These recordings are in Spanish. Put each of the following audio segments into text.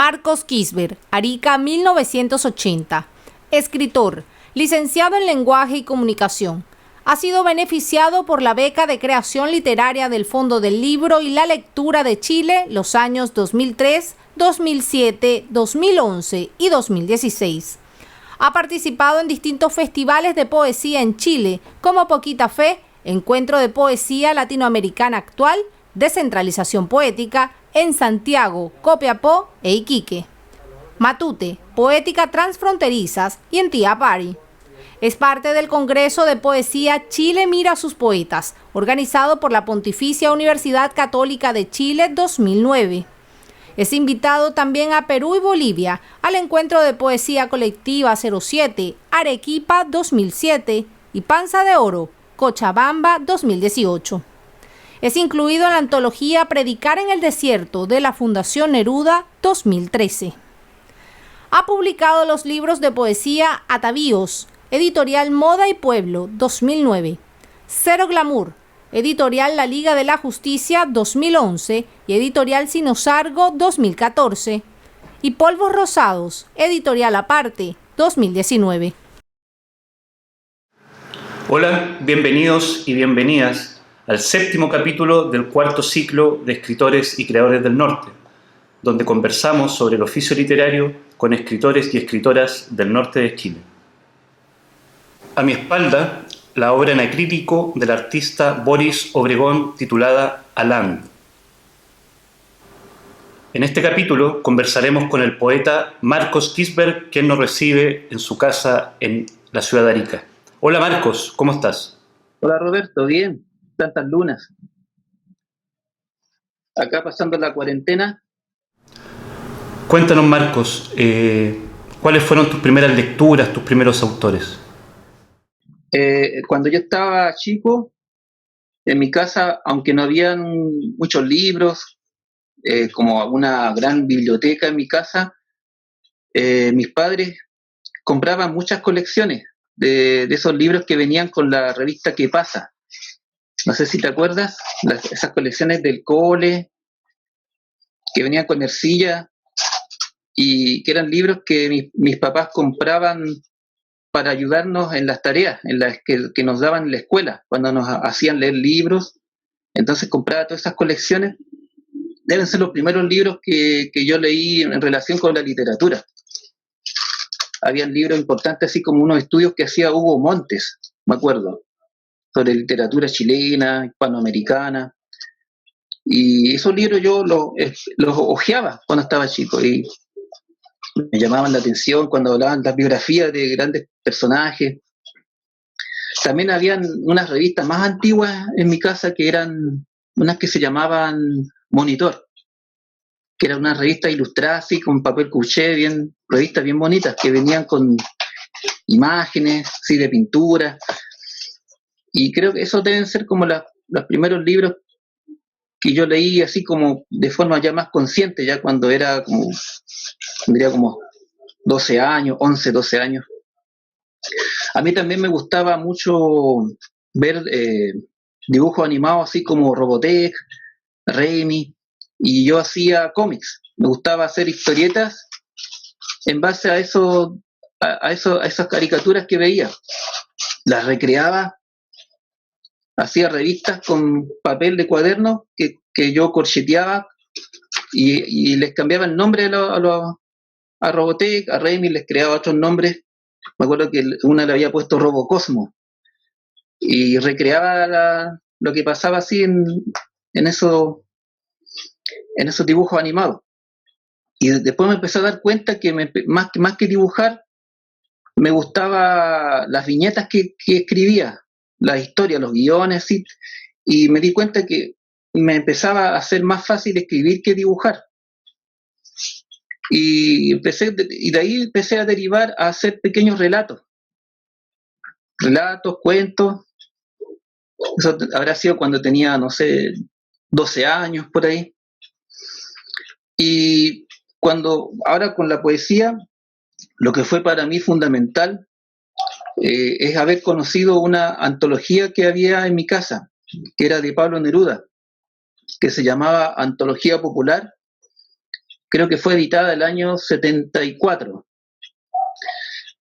Marcos Kisber, Arica 1980. Escritor, licenciado en Lenguaje y Comunicación. Ha sido beneficiado por la beca de creación literaria del Fondo del Libro y la Lectura de Chile los años 2003, 2007, 2011 y 2016. Ha participado en distintos festivales de poesía en Chile, como Poquita Fe, Encuentro de Poesía Latinoamericana Actual, Descentralización Poética, en Santiago, Copiapó e Iquique. Matute, Poética Transfronterizas y en Tía Pari. Es parte del Congreso de Poesía Chile Mira a sus Poetas, organizado por la Pontificia Universidad Católica de Chile 2009. Es invitado también a Perú y Bolivia al Encuentro de Poesía Colectiva 07, Arequipa 2007 y Panza de Oro, Cochabamba 2018. Es incluido en la antología Predicar en el Desierto de la Fundación Neruda 2013. Ha publicado los libros de poesía Atavíos, editorial Moda y Pueblo 2009, Cero Glamour, editorial La Liga de la Justicia 2011 y editorial Sinosargo 2014, y Polvos Rosados, editorial Aparte 2019. Hola, bienvenidos y bienvenidas al 7º capítulo del 4º ciclo de Escritores y Creadores del Norte, donde conversamos sobre el oficio literario con escritores y escritoras del norte de Chile. A mi espalda, la obra en acrílico del artista Boris Obregón titulada Aland. En este capítulo conversaremos con el poeta Marcos Kisber, quien nos recibe en su casa en la ciudad de Arica. Hola Marcos, ¿cómo estás? Hola Roberto, bien, tantas lunas. Acá pasando la cuarentena. Cuéntanos Marcos, ¿cuáles fueron tus primeras lecturas, tus primeros autores? Cuando yo estaba chico, en mi casa, aunque no habían muchos libros, como una gran biblioteca en mi casa, mis padres compraban muchas colecciones de esos libros que venían con la revista ¿Qué pasa? No sé si te acuerdas, esas colecciones del cole, que venían con Ercilla, y que eran libros que mis papás compraban para ayudarnos en las tareas en las que nos daban en la escuela, cuando nos hacían leer libros. Entonces compraba todas esas colecciones. Deben ser los primeros libros que yo leí en relación con la literatura. Habían libros importantes, así como unos estudios que hacía Hugo Montes, me acuerdo, sobre literatura chilena, hispanoamericana. Y esos libros yo los hojeaba cuando estaba chico y me llamaban la atención cuando hablaban las biografías de grandes personajes. También habían unas revistas más antiguas en mi casa que eran unas que se llamaban Monitor, que eran unas revistas ilustradas así con papel couché, revistas bien bonitas que venían con imágenes, sí, de pintura. Y creo que esos deben ser como los primeros libros que yo leí así como de forma ya más consciente, ya cuando era como, tendría como 12 años, 11, 12 años. A mí también me gustaba mucho ver dibujos animados así como Robotech, Raimi, y yo hacía cómics. Me gustaba hacer historietas en base a esas caricaturas que veía. Las recreaba, hacía revistas con papel de cuaderno que yo corcheteaba y les cambiaba el nombre a Robotech, a Raimi les creaba otros nombres. Me acuerdo que una le había puesto Robocosmo y recreaba lo que pasaba así en esos dibujos animados. Y después me empecé a dar cuenta que más que dibujar, me gustaba las viñetas que escribía, las historias, los guiones, ¿sí? Y me di cuenta que me empezaba a ser más fácil escribir que dibujar. Y de ahí empecé a derivar a hacer pequeños relatos, cuentos. Eso habrá sido cuando tenía, no sé, 12 años por ahí. Y ahora con la poesía, lo que fue para mí fundamental es haber conocido una antología que había en mi casa, que era de Pablo Neruda, que se llamaba Antología Popular, creo que fue editada el año 74,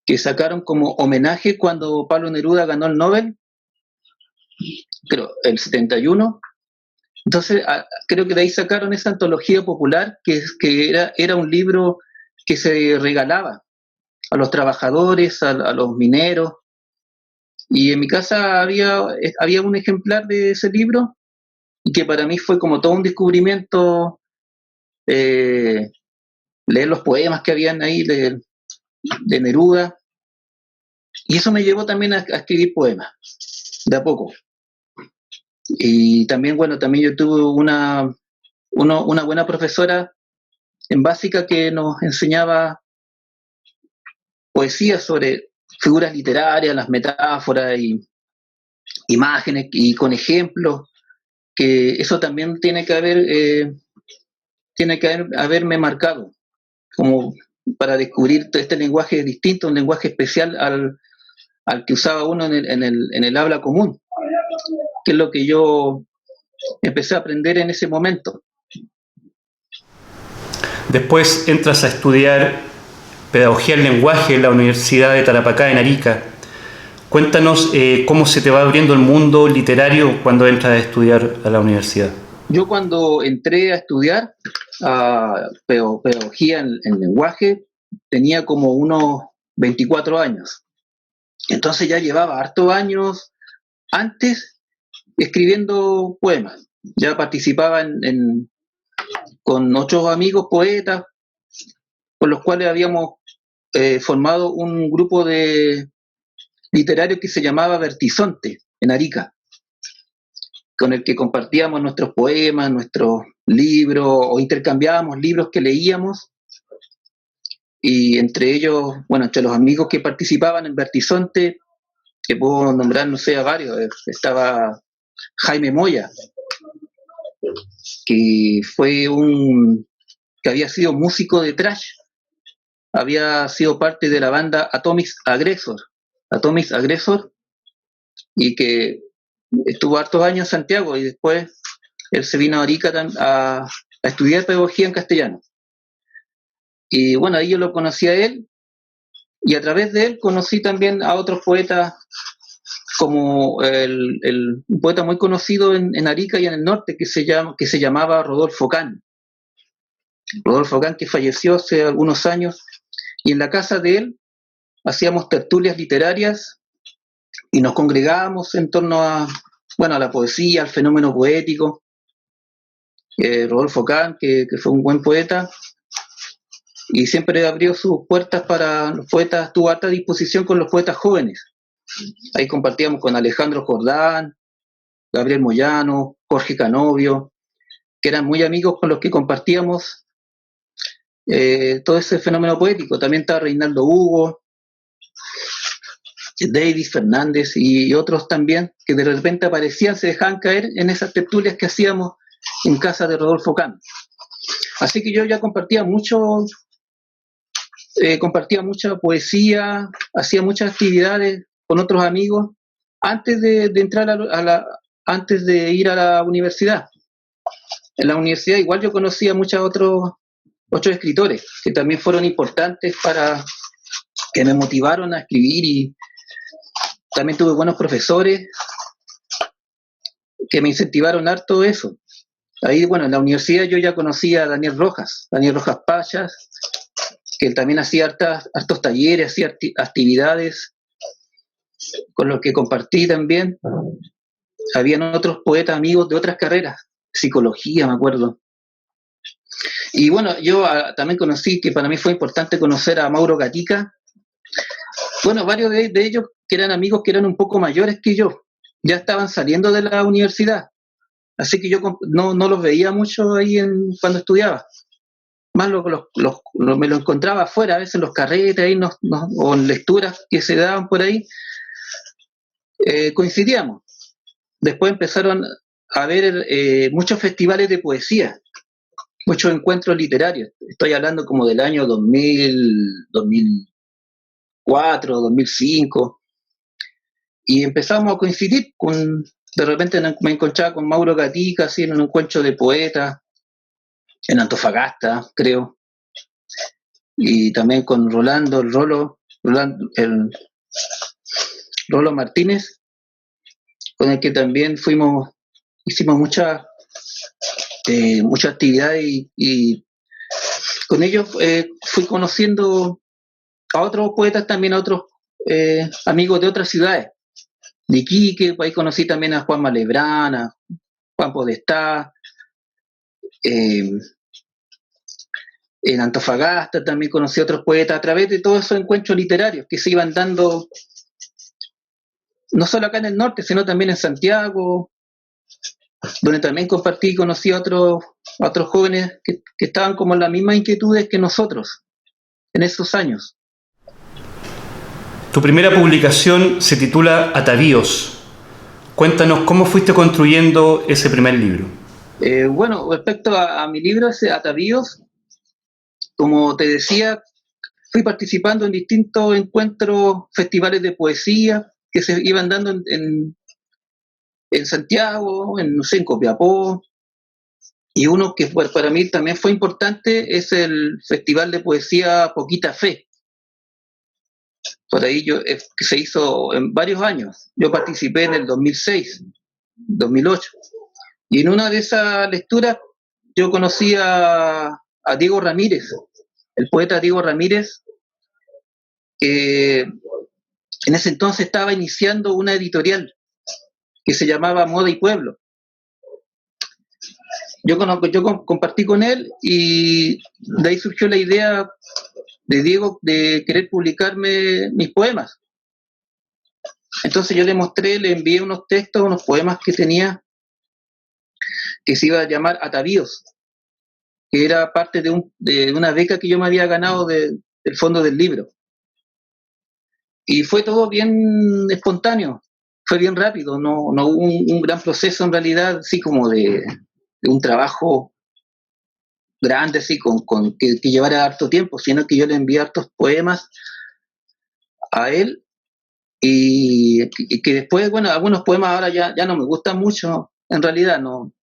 que sacaron como homenaje cuando Pablo Neruda ganó el Nobel, creo, el 71. Entonces, creo que de ahí sacaron esa antología popular, que era un libro que se regalaba a los trabajadores, a los mineros. Y en mi casa había un ejemplar de ese libro, y que para mí fue como todo un descubrimiento, leer los poemas que habían ahí de Neruda. Y eso me llevó también a escribir poemas, de a poco. Y también, bueno, también yo tuve una buena profesora en básica que nos enseñaba poesía sobre figuras literarias, las metáforas y imágenes y con ejemplos, que eso también tiene que haberme marcado, como para descubrir este lenguaje distinto, un lenguaje especial al que usaba uno en el habla común, que es lo que yo empecé a aprender en ese momento. Después entras a estudiar Pedagogía del Lenguaje en la Universidad de Tarapacá, en Arica. Cuéntanos cómo se te va abriendo el mundo literario cuando entras a estudiar a la universidad. Yo cuando entré a estudiar Pedagogía en Lenguaje tenía como unos 24 años. Entonces ya llevaba hartos años antes escribiendo poemas. Ya participaba con 8 amigos poetas, con los cuales habíamos formado un grupo literario que se llamaba Vertizonte, en Arica, con el que compartíamos nuestros poemas, nuestros libros, o intercambiábamos libros que leíamos. Y entre ellos, bueno, entre los amigos que participaban en Vertizonte, que puedo nombrar, no sé, a varios, estaba Jaime Moya, que había sido músico de thrash, había sido parte de la banda Atomic Aggressor, y que estuvo hartos años en Santiago, y después él se vino a Arica a estudiar pedagogía en castellano. Y bueno, ahí yo lo conocí a él, y a través de él conocí también a otros poetas, como un poeta muy conocido en Arica y en el norte, que se llamaba Rodolfo Kahn. Rodolfo Kahn, que falleció hace algunos años, y en la casa de él hacíamos tertulias literarias y nos congregábamos en torno a la poesía, al fenómeno poético. Rodolfo Kahn, que fue un buen poeta, y siempre abrió sus puertas para los poetas, tuvo alta disposición con los poetas jóvenes. Ahí compartíamos con Alejandro Jordán, Gabriel Moyano, Jorge Canovio, que eran muy amigos con los que compartíamos todo ese fenómeno poético. También estaba Reinaldo Hugo, Davis Fernández y otros también, que de repente aparecían, se dejaban caer en esas tertulias que hacíamos en casa de Rodolfo Kahn. Así que yo ya compartía mucha poesía, hacía muchas actividades con otros amigos antes de entrar antes de ir a la universidad. En la universidad igual yo conocía muchos otros escritores que también fueron importantes que me motivaron a escribir, y también tuve buenos profesores que me incentivaron harto eso. Ahí, bueno, en la universidad yo ya conocía a Daniel Rojas Payas, que él también hacía hartos talleres, hacía actividades con los que compartí también. Habían otros poetas amigos de otras carreras, psicología, me acuerdo. Y bueno, yo también conocí, que para mí fue importante conocer a Mauro Gatica. Bueno, varios de ellos que eran amigos que eran un poco mayores que yo, ya estaban saliendo de la universidad, así que yo no los veía mucho ahí cuando estudiaba. Más me lo encontraba afuera, a veces en los carretes ahí o en lecturas que se daban por ahí, coincidíamos. Después empezaron a haber muchos festivales de poesía, muchos encuentros literarios. Estoy hablando como del año 2000, 2004, 2005, y empezamos a coincidir de repente me encontraba con Mauro Gatica, así en un encuentro de poetas, en Antofagasta, creo. y también con el Rolo Martínez, con el que también hicimos mucha actividad y con ellos fui conociendo a otros poetas, también a otros amigos de otras ciudades, de Iquique. Ahí conocí también a Juan Malebrán, a Juan Podestá, en Antofagasta también conocí a otros poetas a través de todos esos encuentros literarios que se iban dando no solo acá en el norte, sino también en Santiago, donde también compartí y conocí a otros jóvenes que estaban como en las mismas inquietudes que nosotros en esos años. Tu primera publicación se titula Atavíos. Cuéntanos cómo fuiste construyendo ese primer libro. Bueno, respecto a mi libro, ese Atavíos, como te decía, fui participando en distintos encuentros, festivales de poesía que se iban dando en Santiago, no sé, en Copiapó, y uno que para mí también fue importante es el Festival de Poesía Poquita Fe. Por ahí que se hizo en varios años. Yo participé en el 2006, 2008, y en una de esas lecturas yo conocí a Diego Ramírez, el poeta Diego Ramírez, que en ese entonces estaba iniciando una editorial que se llamaba Moda y Pueblo. Yo compartí con él y de ahí surgió la idea de Diego de querer publicarme mis poemas. Entonces yo le envié unos textos, unos poemas que tenía, que se iba a llamar Atavíos, que era parte de una beca que yo me había ganado del fondo del libro. Y fue todo bien espontáneo, fue bien rápido, no hubo un gran proceso en realidad, así como de un trabajo grande, así que llevara harto tiempo, sino que yo le envié hartos poemas a él y que después, bueno, algunos poemas ahora ya no me gustan mucho, en realidad no,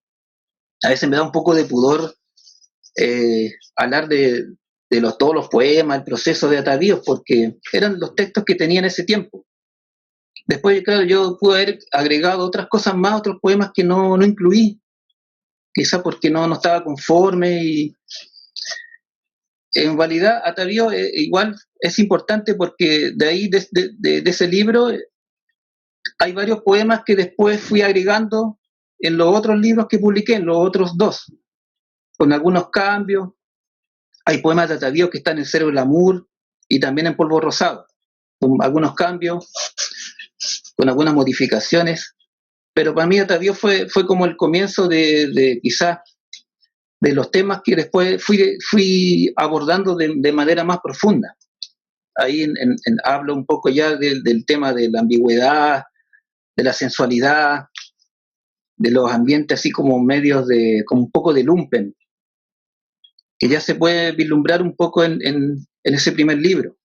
a veces me da un poco de pudor hablar de todos los poemas, el proceso de Atavíos, porque eran los textos que tenía en ese tiempo. Después, claro, yo pude haber agregado otras cosas más, otros poemas que no incluí, quizá porque no estaba conforme, y en realidad Atavíos igual es importante porque de ahí, de ese libro, hay varios poemas que después fui agregando en los otros libros que publiqué, en los otros dos, con algunos cambios. Hay poemas de Atavíos que están en Cero del Amor y también en Polvo Rosado, con algunos cambios, con algunas modificaciones. Pero para mí Atavíos fue como el comienzo de quizás de los temas que después fui abordando de manera más profunda. Ahí hablo un poco ya del tema de la ambigüedad, de la sensualidad, de los ambientes así como medios como un poco de lumpen, que ya se puede vislumbrar un poco en ese primer libro.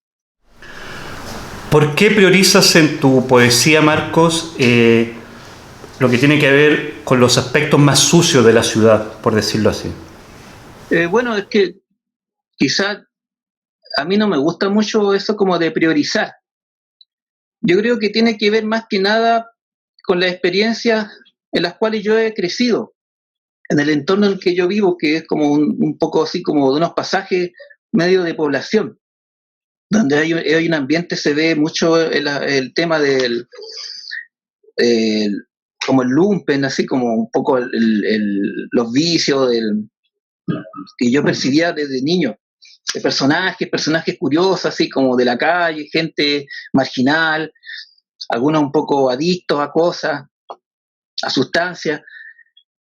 ¿Por qué priorizas en tu poesía, Marcos, lo que tiene que ver con los aspectos más sucios de la ciudad, por decirlo así? Bueno, es que quizás a mí no me gusta mucho eso como de priorizar. Yo creo que tiene que ver más que nada con las experiencias en las cuales yo he crecido, en el entorno en el que yo vivo, que es como un poco así como de unos pasajes medio de población, donde hay un ambiente, se ve mucho el tema del como el lumpen, así como un poco los vicios que yo percibía desde niño, de personajes curiosos, así como de la calle, gente marginal, algunos un poco adictos a cosas, a sustancias,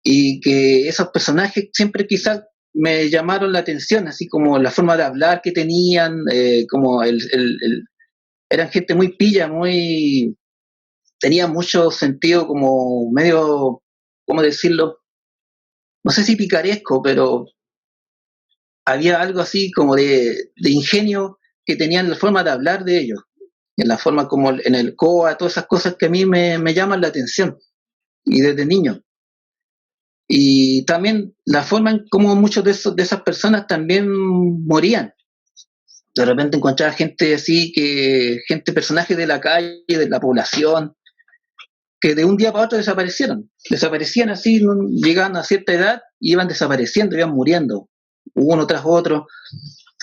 y que esos personajes siempre quizás me llamaron la atención, así como la forma de hablar que tenían, como eran gente muy pilla, tenía mucho sentido como medio, ¿cómo decirlo? No sé si picaresco, pero había algo así como de ingenio que tenían la forma de hablar de ellos, en la forma como en el COA, todas esas cosas que a mí me llaman la atención, y desde niño. Y también la forma en cómo muchos de esas personas también morían. De repente encontraba gente así, personajes de la calle, de la población, que de un día para otro desaparecían así, llegaban a cierta edad y iban desapareciendo, iban muriendo, uno tras otro,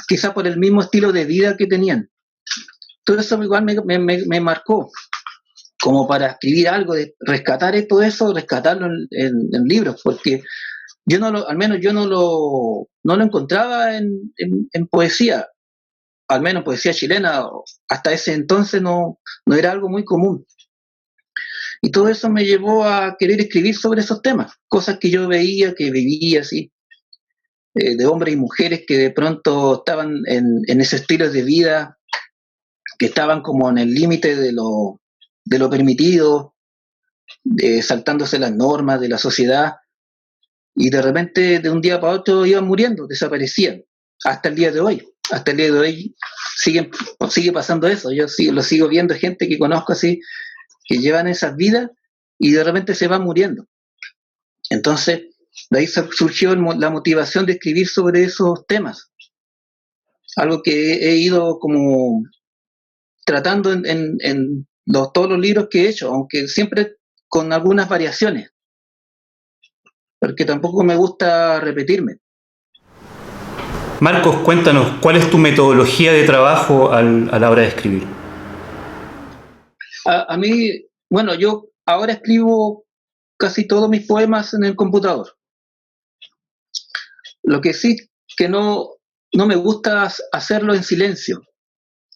quizás por el mismo estilo de vida que tenían. Todo eso igual me marcó, como para escribir algo, de rescatar todo eso, rescatarlo en libros, porque yo al menos yo no lo encontraba en poesía, al menos poesía chilena, hasta ese entonces no era algo muy común. Y todo eso me llevó a querer escribir sobre esos temas, cosas que yo veía, que vivía así, de hombres y mujeres que de pronto estaban en ese estilo de vida, que estaban como en el límite de lo permitido, saltándose las normas de la sociedad, y de repente de un día para otro iban muriendo, desaparecían, hasta el día de hoy. Hasta el día de hoy sigue pasando eso. Yo lo sigo viendo, gente que conozco así, que llevan esas vidas y de repente se van muriendo. Entonces, de ahí surgió la motivación de escribir sobre esos temas. Algo que he ido como tratando en todos los libros que he hecho, aunque siempre con algunas variaciones, porque tampoco me gusta repetirme. Marcos, cuéntanos, ¿cuál es tu metodología de trabajo a la hora de escribir? A mí, bueno, yo ahora escribo casi todos mis poemas en el computador. Lo que sí que no me gusta hacerlo en silencio.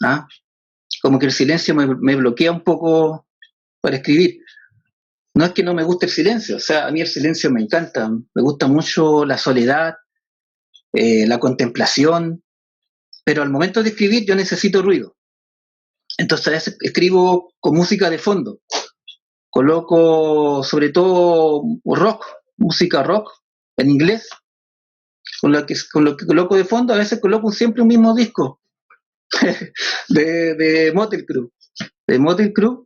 ¿Ah? Como que el silencio me bloquea un poco para escribir. No es que no me guste el silencio, o sea, a mí el silencio me encanta. Me gusta mucho la soledad, la contemplación, pero al momento de escribir yo necesito ruido. Entonces a veces escribo con música de fondo. Coloco sobre todo rock, música rock en inglés, con lo que coloco de fondo. A veces coloco siempre un mismo disco de Mötley Crüe,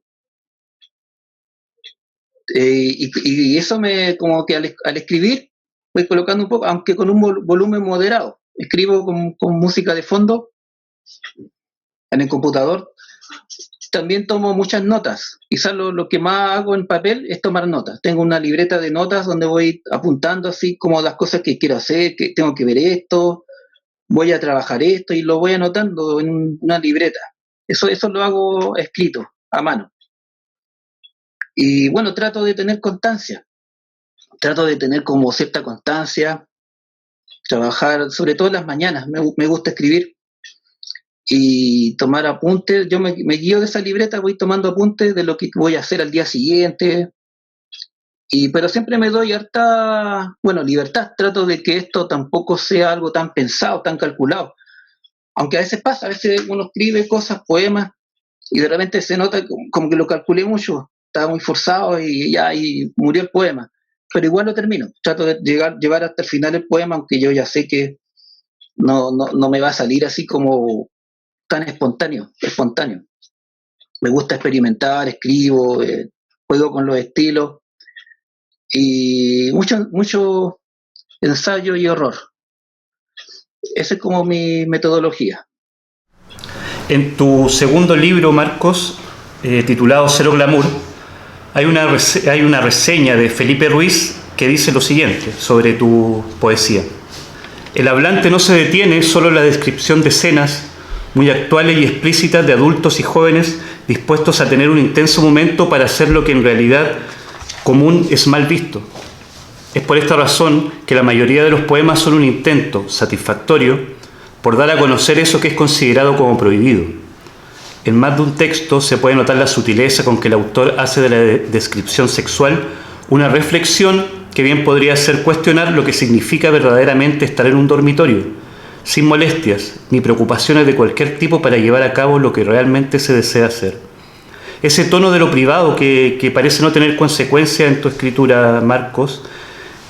y eso como que al escribir voy colocando un poco, aunque con un volumen moderado. Escribo con música de fondo en el computador. También tomo muchas notas. Quizás lo que más hago en papel es tomar notas. Tengo una libreta de notas donde voy apuntando así como las cosas que quiero hacer, que tengo que ver esto, voy a trabajar esto, y lo voy anotando en una libreta. Eso lo hago escrito, a mano. Y bueno, trato de tener constancia. Trato de tener como cierta constancia, trabajar, sobre todo en las mañanas. Me gusta escribir y tomar apuntes. Yo me guío de esa libreta, voy tomando apuntes de lo que voy a hacer al día siguiente, pero siempre me doy harta, libertad. Trato de que esto tampoco sea algo tan pensado, tan calculado, aunque a veces pasa, a veces uno escribe cosas, poemas, y de repente se nota como que lo calculé mucho, estaba muy forzado y murió el poema, pero igual lo termino. Trato de llevar hasta el final el poema, aunque yo ya sé que no me va a salir así como tan espontáneo. Me gusta experimentar, escribo, juego con los estilos, y mucho ensayo y horror. Esa es como mi metodología. En tu segundo libro, Marcos, titulado Cero Glamour, hay una reseña de Felipe Ruiz que dice lo siguiente sobre tu poesía. El hablante no se detiene solo en la descripción de escenas muy actuales y explícitas de adultos y jóvenes dispuestos a tener un intenso momento para hacer lo que en realidad común es mal visto. Es por esta razón que la mayoría de los poemas son un intento satisfactorio por dar a conocer eso que es considerado como prohibido. En más de un texto se puede notar la sutileza con que el autor hace de la descripción sexual una reflexión que bien podría ser cuestionar lo que significa verdaderamente estar en un dormitorio, sin molestias ni preocupaciones de cualquier tipo para llevar a cabo lo que realmente se desea hacer. Ese tono de lo privado que parece no tener consecuencia en tu escritura, Marcos,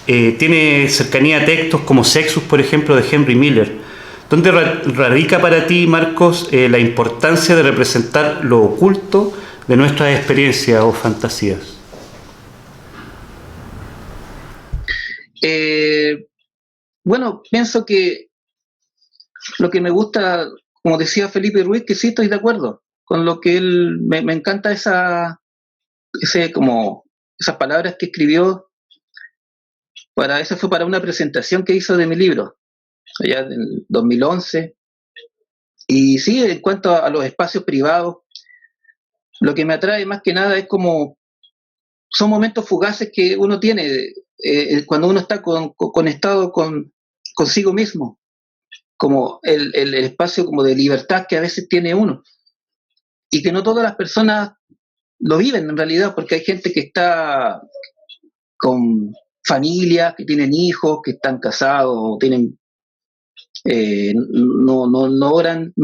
tiene cercanía a textos como Sexus, por ejemplo, de Henry Miller. ¿Dónde radica para ti, Marcos, la importancia de representar lo oculto de nuestras experiencias o fantasías? Pienso que lo que me gusta como decía Felipe Ruiz, que sí estoy de acuerdo con lo que él, me encanta esas palabras que escribió, eso fue para una presentación que hizo de mi libro, allá en 2011. Y sí, en cuanto a los espacios privados, lo que me atrae más que nada es como, son momentos fugaces que uno tiene cuando uno está conectado consigo mismo, como el espacio como de libertad que a veces tiene uno, y que no todas las personas lo viven en realidad, porque hay gente que está con familias, que tienen hijos, que están casados, tienen no logran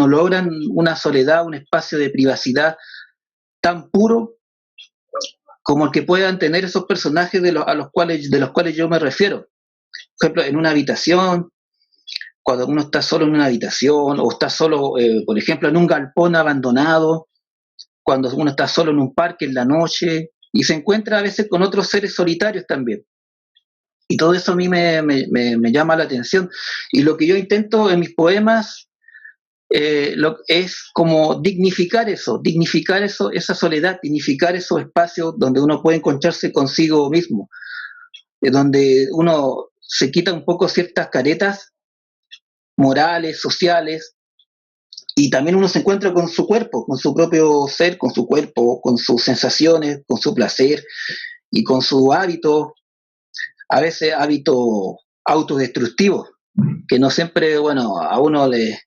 una soledad, un espacio de privacidad tan puro como el que puedan tener esos personajes de los cuales yo me refiero. Por ejemplo, en una habitación, cuando uno está solo en una habitación, o está solo, por ejemplo, en un galpón abandonado, cuando uno está solo en un parque en la noche, y se encuentra a veces con otros seres solitarios también. Y todo eso a mí me llama la atención. Y lo que yo intento en mis poemas es como dignificar eso, esa soledad, dignificar esos espacios donde uno puede encontrarse consigo mismo, donde uno se quita un poco ciertas caretas morales, sociales, y también uno se encuentra con su cuerpo, con su propio ser, con su cuerpo, con sus sensaciones, con su placer y con su hábito, a veces hábitos autodestructivos, que no siempre, bueno, a uno le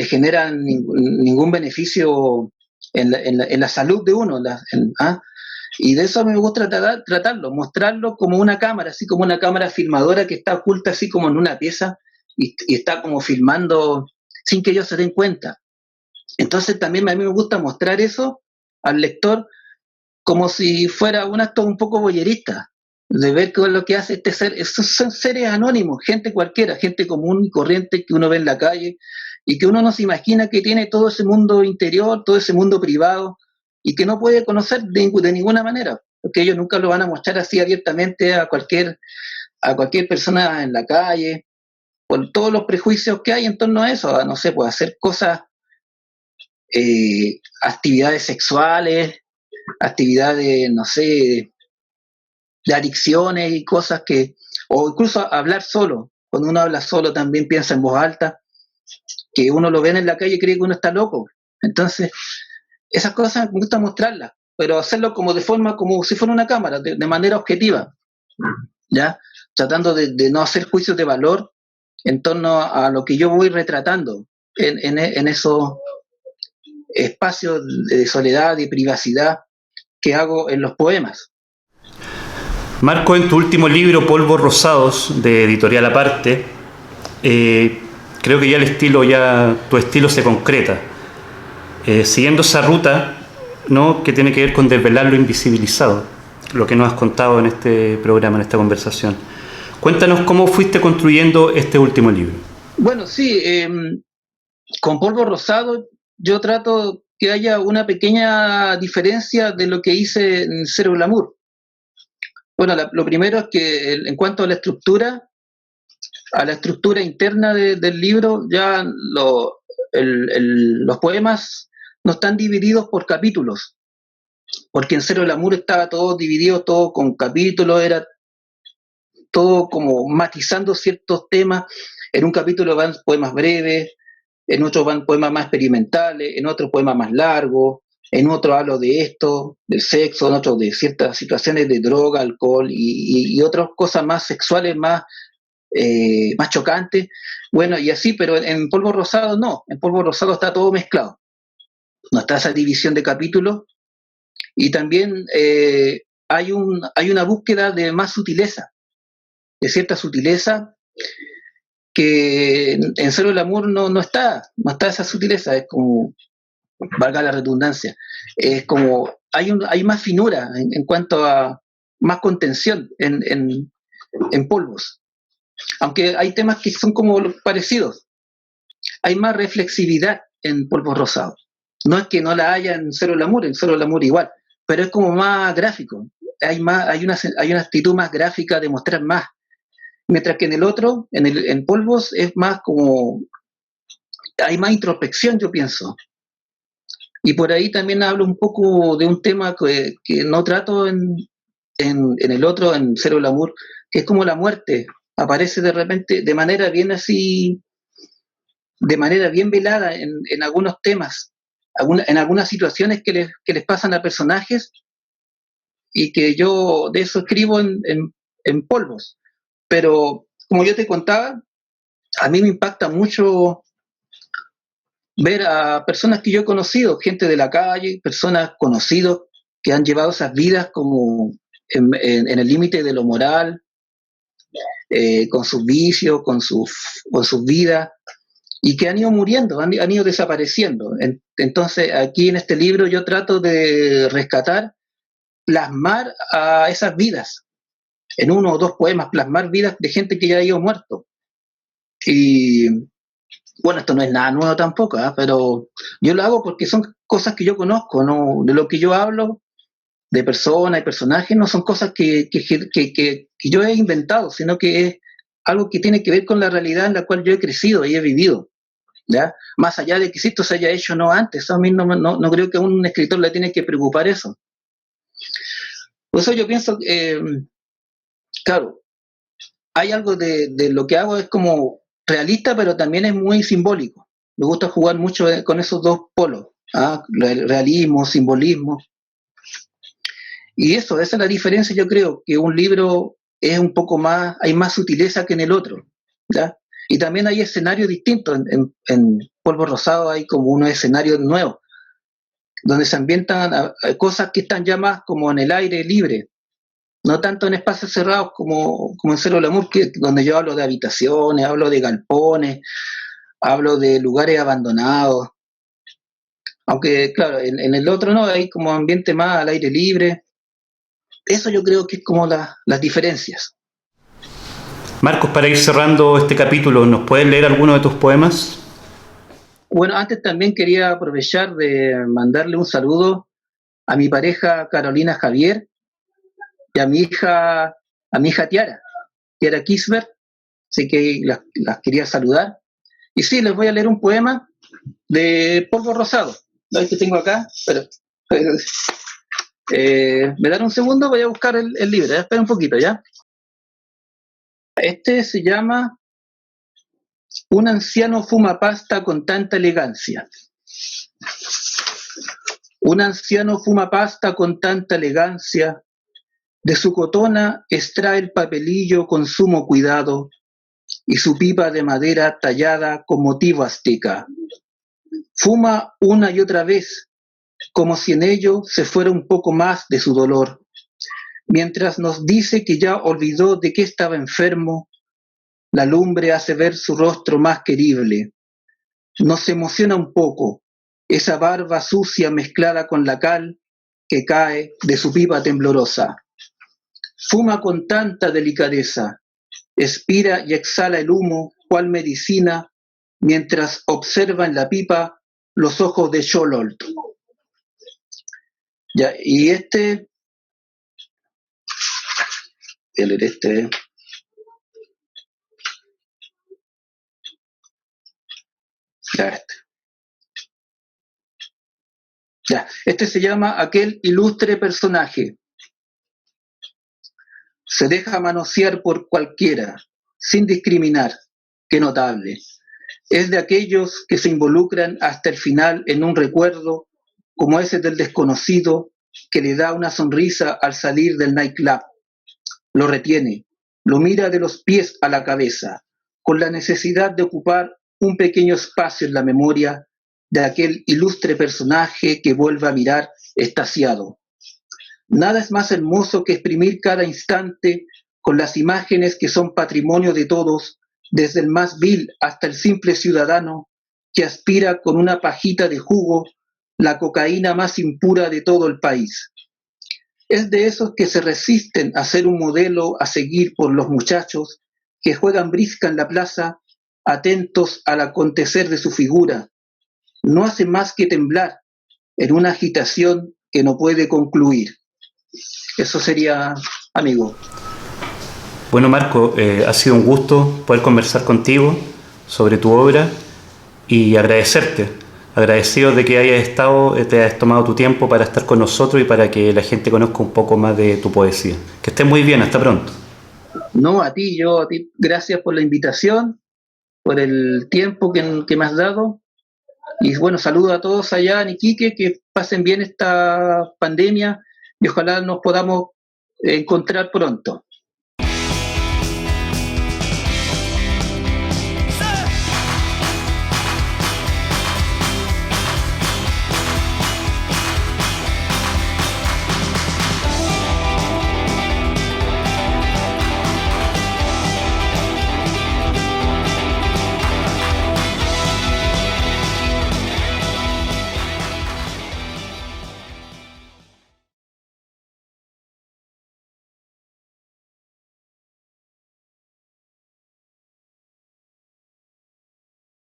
generan ningún beneficio en la salud de uno. Y de eso me gusta tratarlo, mostrarlo como una cámara, así como una cámara filmadora que está oculta así como en una pieza y está como filmando sin que ellos se den cuenta. Entonces también a mí me gusta mostrar eso al lector como si fuera un acto un poco voyerista, de ver qué es lo que hace este ser. Estos son seres anónimos, gente cualquiera, gente común y corriente que uno ve en la calle y que uno no se imagina que tiene todo ese mundo interior, todo ese mundo privado y que no puede conocer de ninguna manera, porque ellos nunca lo van a mostrar así abiertamente a cualquier persona en la calle, por todos los prejuicios que hay en torno a eso, no sé, pues hacer cosas, actividades sexuales, actividades, no sé, de adicciones y cosas o incluso hablar solo. Cuando uno habla solo también piensa en voz alta, que uno lo ve en la calle y cree que uno está loco. Entonces, esas cosas me gusta mostrarlas, pero hacerlo como si fuera una cámara, de manera objetiva, ¿ya? Tratando de no hacer juicios de valor en torno a lo que yo voy retratando en esos espacios de soledad y privacidad que hago en los poemas. Marco, en tu último libro, Polvos Rosados, de Editorial Aparte, creo que tu estilo se concreta. Siguiendo esa ruta, ¿no?, que tiene que ver con desvelar lo invisibilizado, lo que nos has contado en este programa, en esta conversación. Cuéntanos cómo fuiste construyendo este último libro. Bueno, sí, con Polvos Rosados yo trato que haya una pequeña diferencia de lo que hice en Cero Glamour. Bueno, lo primero es que en cuanto a la estructura interna del libro, ya los poemas no están divididos por capítulos, porque en Cero Glamour estaba todo dividido, todo con capítulos, era todo como matizando ciertos temas. En un capítulo van poemas breves, en otros van poemas más experimentales, en otros poemas más largos, en otro hablo de esto, del sexo, en otro de ciertas situaciones de droga, alcohol y otras cosas más sexuales, más chocantes. Bueno, y así, pero en Polvo Rosado no, en Polvo Rosado está todo mezclado. No está esa división de capítulos y también hay una búsqueda de más sutileza, de cierta sutileza que en Cero Glamour no está esa sutileza, es como, valga la redundancia, es como hay más finura en cuanto a más contención en Polvos, aunque hay temas que son como parecidos. Hay más reflexividad en Polvos Rosados. No es que no la haya en Cero Glamour igual, pero es como más gráfico, hay una actitud más gráfica de mostrar más, mientras que en el otro, en Polvos, es más como hay más introspección, yo pienso. Y por ahí también hablo un poco de un tema que no trato en el otro, en Cero Glamour, que es como la muerte. Aparece de repente de manera bien así, de manera bien velada en algunos temas, en algunas situaciones que les pasan a personajes, y que yo de eso escribo en polvos. Pero como yo te contaba, a mí me impacta mucho ver a personas que yo he conocido, gente de la calle, personas conocidos que han llevado esas vidas como en el límite de lo moral, con sus vicios, con sus vidas, y que han ido muriendo, han ido desapareciendo. Entonces, aquí en este libro yo trato de rescatar, plasmar a esas vidas, en 1 o 2 poemas, plasmar vidas de gente que ya ha ido muerto. Y bueno, esto no es nada nuevo tampoco, pero yo lo hago porque son cosas que yo conozco, ¿no? De lo que yo hablo, de personas y personajes, no son cosas que yo he inventado, sino que es algo que tiene que ver con la realidad en la cual yo he crecido y he vivido, ¿ya? Más allá de que si esto se haya hecho no antes, a mí no creo que a un escritor le tiene que preocupar eso. Por eso yo pienso, claro, hay algo de lo que hago es como realista, pero también es muy simbólico. Me gusta jugar mucho con esos dos polos, realismo, simbolismo. Y esa es la diferencia. Yo creo que un libro es un poco más, hay más sutileza que en el otro, ¿ya? Y también hay escenarios distintos. En Polvo Rosado hay como unos escenarios nuevos, donde se ambientan cosas que están ya más como en el aire libre, no tanto en espacios cerrados como en Cero Glamour, donde yo hablo de habitaciones, hablo de galpones, hablo de lugares abandonados. Aunque, claro, en el otro no, hay como ambiente más al aire libre. Eso yo creo que es como las diferencias. Marcos, para ir cerrando este capítulo, ¿nos puedes leer alguno de tus poemas? Bueno, antes también quería aprovechar de mandarle un saludo a mi pareja Carolina Javier y a mi hija Tiara Kisbert, así que las quería saludar. Y sí, les voy a leer un poema de Polvo Rosado, ¿no? Que tengo acá, pero me dan un segundo, voy a buscar el libro, espera un poquito, ¿ya? Este se llama Un anciano fuma pasta con tanta elegancia. Un anciano fuma pasta con tanta elegancia, de su cotona extrae el papelillo con sumo cuidado y su pipa de madera tallada con motivo azteca. Fuma una y otra vez, como si en ello se fuera un poco más de su dolor, mientras nos dice que ya olvidó de que estaba enfermo. La lumbre hace ver su rostro más querible. Nos emociona un poco esa barba sucia mezclada con la cal que cae de su pipa temblorosa. Fuma con tanta delicadeza, expira y exhala el humo, cual medicina, mientras observa en la pipa los ojos de Xololt. Ya, y este se llama Aquel ilustre personaje. Se deja manosear por cualquiera, sin discriminar. Qué notable. Es de aquellos que se involucran hasta el final en un recuerdo, como ese del desconocido que le da una sonrisa al salir del nightclub. Lo retiene, lo mira de los pies a la cabeza, con la necesidad de ocupar un pequeño espacio en la memoria de aquel ilustre personaje que vuelve a mirar extasiado. Nada es más hermoso que exprimir cada instante con las imágenes que son patrimonio de todos, desde el más vil hasta el simple ciudadano que aspira con una pajita de jugo la cocaína más impura de todo el país. Es de esos que se resisten a ser un modelo a seguir por los muchachos que juegan brisca en la plaza, atentos al acontecer de su figura. No hace más que temblar en una agitación que no puede concluir. Eso sería, amigo. Bueno, Marco, ha sido un gusto poder conversar contigo sobre tu obra y agradecido de que hayas estado, te hayas tomado tu tiempo para estar con nosotros y para que la gente conozca un poco más de tu poesía. Que estés muy bien, hasta pronto. No, a ti, gracias por la invitación, por el tiempo que me has dado. Y bueno, saludo a todos allá en Iquique, que pasen bien esta pandemia y ojalá nos podamos encontrar pronto.